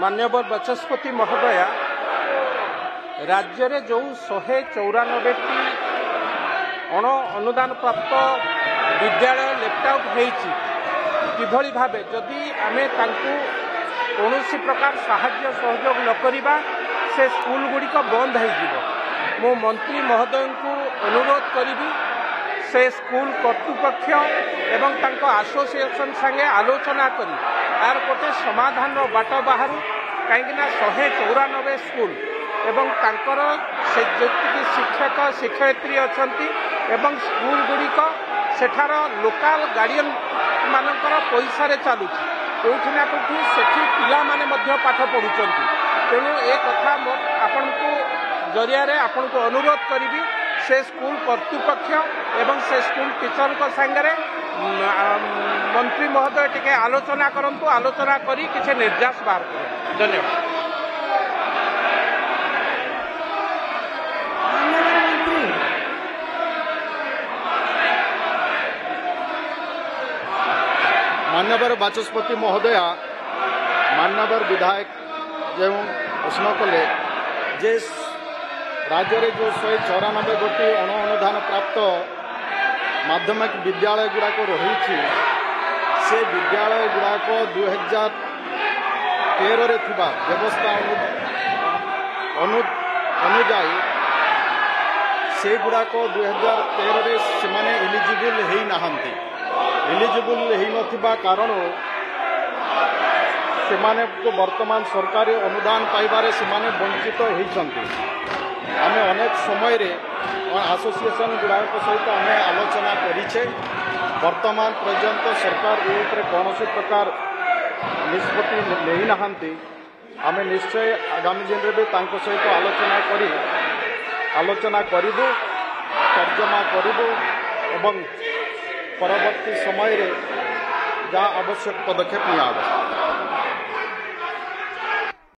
मान्यवर बाचस्पति महोदया राज्य में जो 194 अण अनुदान प्राप्त विद्यालय लेफ्ट आउट होती किभली भाव जदि आमे तांकु कौनसी प्रकार साहाय्य सहयोग न करिबा से स्कूल गुड़िक बंद हो मो मंत्री महोदय को अनुरोध करी से स्कूल कर्तृपक्ष एवं तांको एसोसिएशन संगे आलोचना करी यार गोटे समाधान बाट बाहर कहीं 194 स्कूल एवं तांकर से जी शिक्षक शिक्षयित्री अच्छा एवं स्कूल गुड़िक सेठार लोकाल गार्डियन मानकर पैसा चलुची कौटिना कौटि से पिला माने मध्य पाठ पढ़ुं तेणु ए कथा आपण को जरिया आपण को अनुरोध करी से स्कूल कर्तृपक्ष एवं से स्कूल टीचर को संगे मंत्री महोदय टिके आलोचना करंतु आलोचना करी किसी निर्देश बाहर कर धन्यवाद। मान्यवर बाचस्पति महोदया मान्यवर विधायक जो प्रश्न कले जे राज्य में जो 194 गोटी अण अनुदान प्राप्त माध्यमिक विद्यालय गुड़ाक रही से विद्यालय गुड़ाक 2013 व्यवस्था अनुजाई से गुड़ाक 2013 से एलिजिबल हो नाहांती एलिजिबल हो कारण से वर्तमान सरकारी अनुदान पाइबारे से वंचित होती आम अनेक समय एसोसिएशन गुड़ाक सहित आम आलोचना करें वर्तमान पर्यंत सरकार ये कौन प्रकार निष्पत्ति नहीं नहांती आम निश्चय आगामी दिन में भी सहित आलोचना करूँ तर्जमा करूँ एवं परवर्ती समय जहाँ आवश्यक पदक्षेप निया।